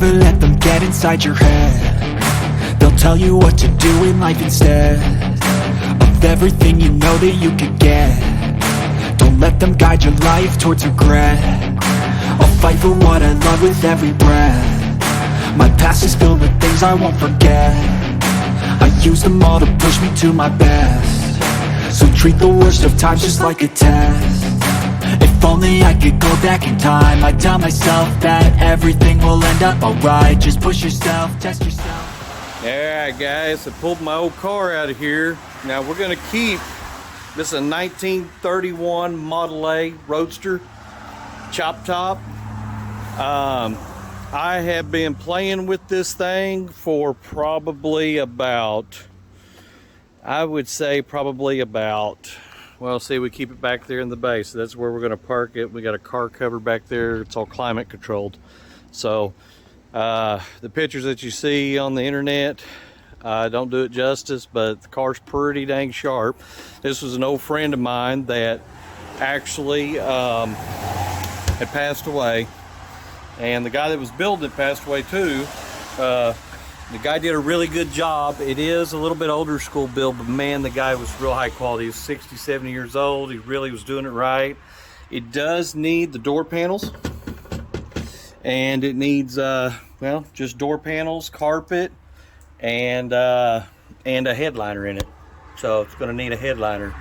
never let them get inside your head. They'll tell you what to do in life instead of everything you know that you could get. Don't let them guide your life towards regret. I'll fight for what I love with every breath. My past is filled with things I won't forget. I use them all to push me to my best. So treat the worst of times just like a test. If only I could go back in time, I'd tell myself that everything will end up alright. Just push yourself, test yourself. Alright guys, I pulled my old car out of here. Now we're gonna keep this, a 1931 Model A Roadster chop top. I have been playing with this thing for probably about, I would say probably about, well, see, we keep it back there in the base. So that's where we're going to park it. We got a car cover back there. It's all climate controlled. So the pictures that you see on the internet don't do it justice, but the car's pretty dang sharp. This was an old friend of mine that actually had passed away. And the guy that was building it passed away too. The guy did a really good job. It is a little bit older school build, but man, the guy was real high quality. He was 60, 70 years old. He really was doing it right. It does need the door panels. And it needs, well, just door panels, carpet, and a headliner in it. So it's gonna need a headliner.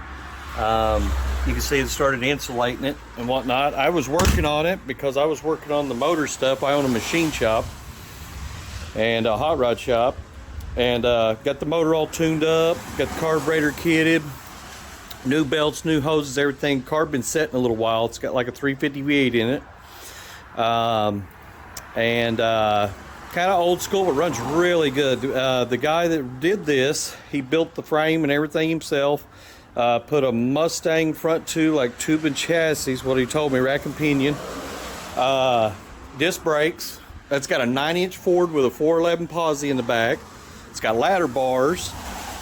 You can see it started insulating it and whatnot. I was working on it because I was working on the motor stuff. I own a machine shop and a hot rod shop, and got the motor all tuned up, got the carburetor kitted, new belts, new hoses, everything. Car's been set in a little while. It's got like a 350 V8 in it, and kind of old school, but runs really good. The guy that did this, he built the frame and everything himself. Put a Mustang front two, like tube and chassis, what he told me, rack and pinion. Disc brakes. It's got a 9-inch Ford with a 411 posi in the back. It's got ladder bars,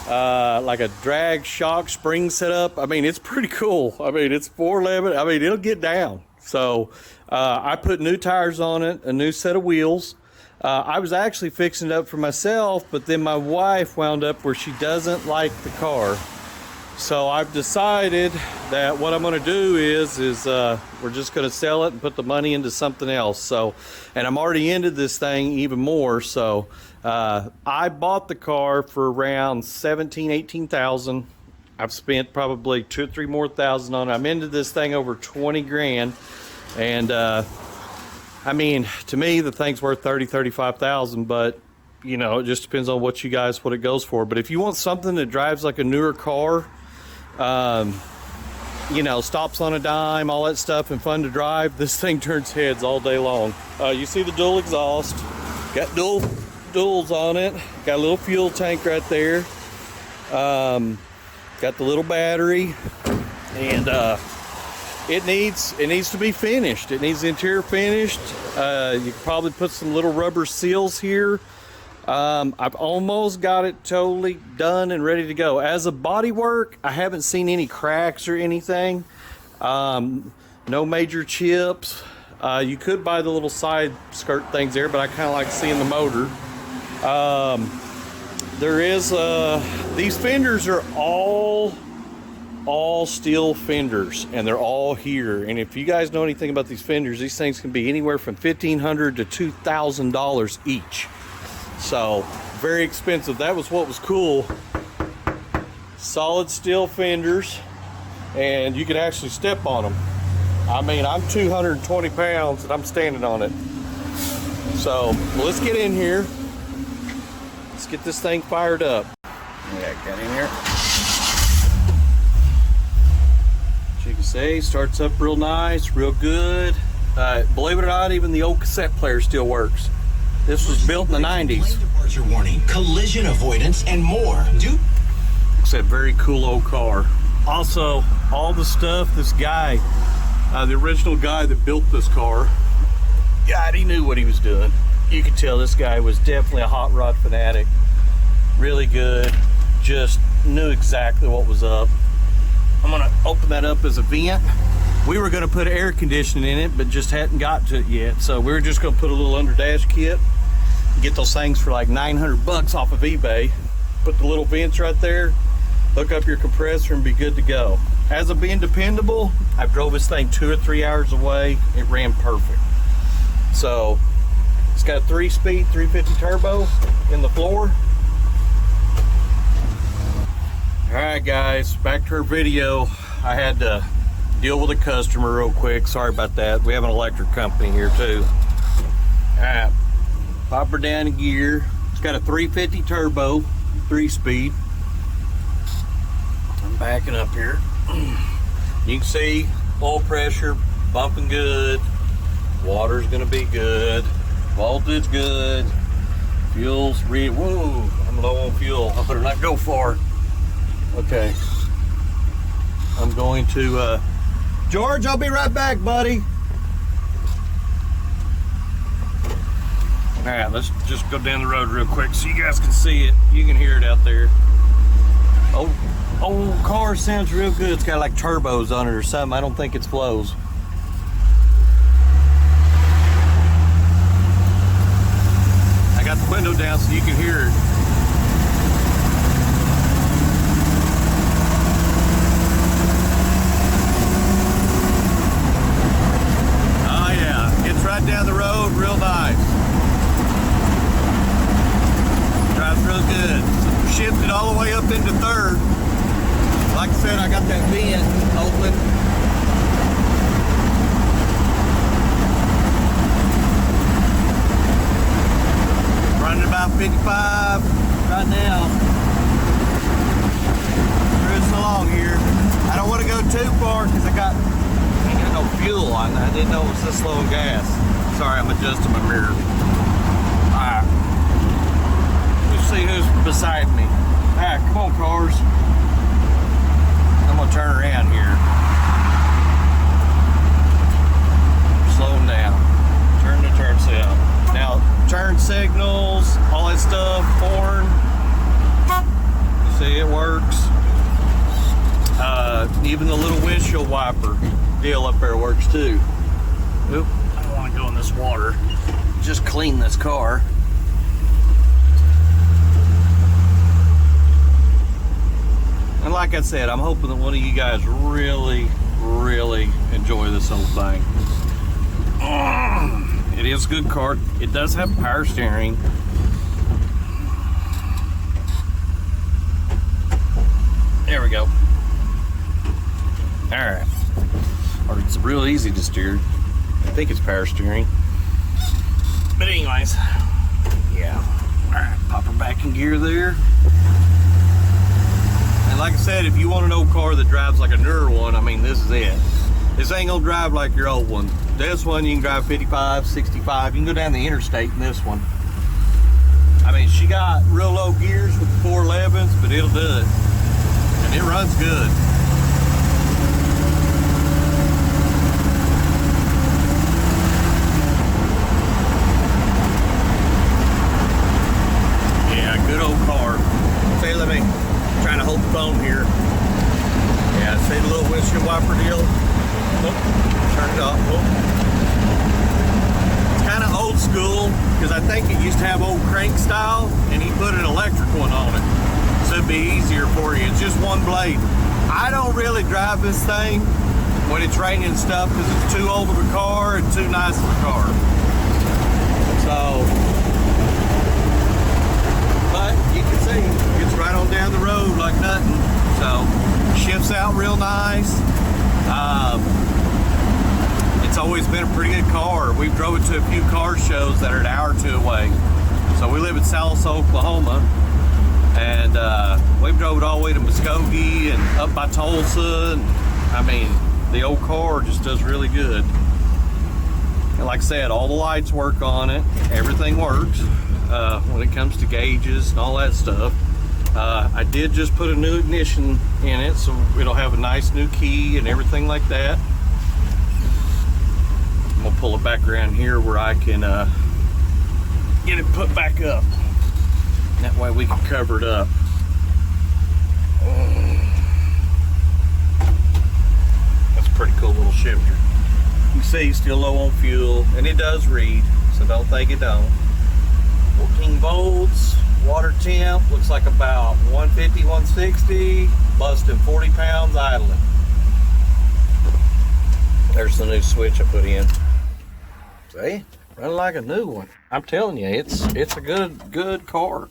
like a drag shock spring setup. I mean, it's pretty cool. I mean, it's 411. I mean, it'll get down. So I put new tires on it, a new set of wheels. I was actually fixing it up for myself, but then my wife wound up where she doesn't like the car. So I've decided that what I'm going to do is we're just going to sell it and put the money into something else. So, and I'm already into this thing even more. So I bought the car for around 18,000. I've spent probably 2 or 3 more thousand on it. I'm into this thing over 20 grand. And I mean, to me, the thing's worth 35,000, but you know, it just depends on what it goes for. But if you want something that drives like a newer car, you know, stops on a dime, all that stuff, and fun to drive, this thing turns heads all day long. You see the dual exhaust, got duals on it, got a little fuel tank right there, got the little battery, and it needs to be finished. It needs the interior finished. You could probably put some little rubber seals here. I've almost got it totally done and ready to go. As a body work, I haven't seen any cracks or anything. No major chips. You could buy the little side skirt things there, but I kind of like seeing the motor. There is these fenders are all steel fenders, and they're all here. And if you guys know anything about these fenders, these things can be anywhere from $1,500 to $2,000 each. So very expensive. That was what was cool. Solid steel fenders, and you can actually step on them. I mean, I'm 220 pounds and I'm standing on it. So let's get in here. Let's get this thing fired up. Yeah, got in here. As you can see, starts up real nice, real good. Believe it or not, even the old cassette player still works. This was built in the 90s. Departure warning, collision avoidance, and more. It's a very cool old car. Also, all the stuff this guy, the original guy that built this car, God, he knew what he was doing. You could tell this guy was definitely a hot rod fanatic. Really good. Just knew exactly what was up. I'm gonna open that up as a vent. We were gonna put air conditioning in it, but just hadn't got to it yet. So we were just gonna put a little under dash kit. Get those things for like 900 bucks off of eBay. Put the little vents right there, hook up your compressor and be good to go. As of being dependable, I drove this thing 2 or 3 hours away. It ran perfect. So it's got a 3-speed 350 turbo in the floor. All right guys, back to our video. I had to deal with a customer real quick. Sorry about that. We have an electric company here too. All right, pop her down a gear. It's got a 350 turbo, 3-speed. I'm backing up here. You can see oil pressure bumping good. Water's gonna be good. Voltage good. Fuel's whoa, I'm low on fuel. I better not go far. Okay. I'm going to, George, I'll be right back, buddy. All right, let's just go down the road real quick so you guys can see it. You can hear it out there. Old car sounds real good. It's got like turbos on it or something. I don't think it's flows. I got the window down so you can hear it. Oh yeah, it's right down the road, real nice. Drives real good. Shifted all the way up into third. Like I said, I got that vent open. Running about 55 right now. Cruising along here. I don't want to go too far because I ain't got no fuel on. I didn't know it was this low on gas. Sorry, I'm adjusting my mirror. Alright. Let's see who's beside me. Alright, come on cars. I'm gonna turn around here. Slowing down. Turn the turn signal. Now, turn signals, all that stuff, horn. You see, it works. Even the little windshield wiper deal up there works too. Oop, I don't want to go in this water. Just clean this car. And like I said, I'm hoping that one of you guys really, really enjoy this whole thing. It is a good car. It does have power steering. There we go. All right. Or it's real easy to steer. I think it's power steering. But anyways, yeah. All right, pop her back in gear there. And like I said, if you want an old car that drives like a newer one, I mean, this is it. This ain't gonna drive like your old one. This one, you can drive 55, 65. You can go down the interstate in this one. I mean, she got real low gears with the 411s, but it'll do it. And it runs good. Yeah, good old car. Say, let me trying to hold the phone here. Yeah, see the little windshield wiper deal? Oh, turn it off. Oh. It's kind of old school because I think it used to have old crank style and he put an electric one on it. So it'd be easier for you. It's just one blade. I don't really drive this thing when it's raining and stuff because it's too old of a car and too nice of a car. So, but you can see it's right on down the road like nothing. So shifts out real nice. It's always been a pretty good car. We've drove it to a few car shows that are an hour or two away. So we live in Salsa, Oklahoma, and we've drove it all the way to Muskogee and up by Tulsa. And I mean, the old car just does really good. And like I said, all the lights work on it. Everything works when it comes to gauges and all that stuff. I did just put a new ignition in it, so it'll have a nice new key and everything like that. I'm gonna pull it back around here where I can get it put back up. That way we can cover it up. That's a pretty cool little shifter. You can see it's still low on fuel, and it does read, so don't think it don't. 14 volts, water temp, looks like about 150, 160, busting 40 pounds idling. There's the new switch I put in. See? Running like a new one. I'm telling you, it's a good car.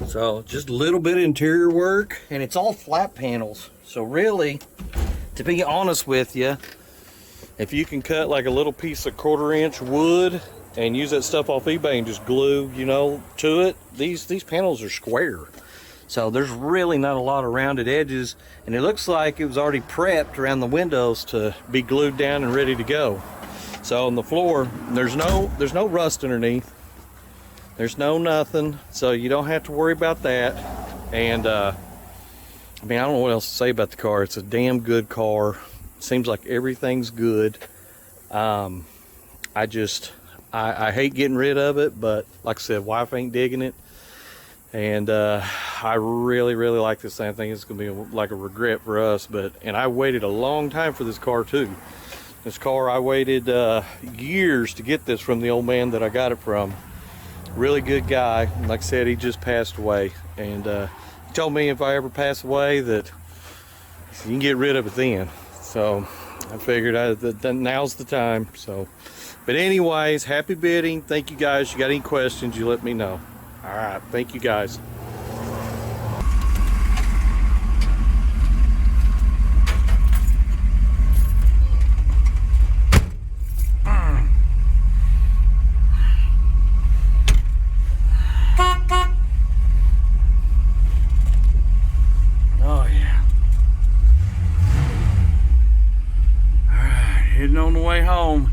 So just a little bit of interior work, and it's all flat panels. So really, to be honest with you, if you can cut like a little piece of 1/4 inch wood and use that stuff off eBay and just glue, you know, to it, these panels are square. So there's really not a lot of rounded edges, and it looks like it was already prepped around the windows to be glued down and ready to go. So on the floor, there's no rust underneath. There's no nothing, so you don't have to worry about that. And I mean, I don't know what else to say about the car. It's a damn good car. Seems like everything's good. I hate getting rid of it, but like I said, wife ain't digging it. And I really like this thing. I think it's gonna be like a regret for us, and I waited a long time for this car too. This car, I waited years to get this from the old man that I got it from. Really good guy. Like I said, he just passed away, and he told me if I ever pass away that you can get rid of it then. So I figured that now's the time. So, but anyways, happy bidding. Thank you guys. You got any questions, you let me know. All right, thank you guys. Oh yeah. All right, heading on the way home.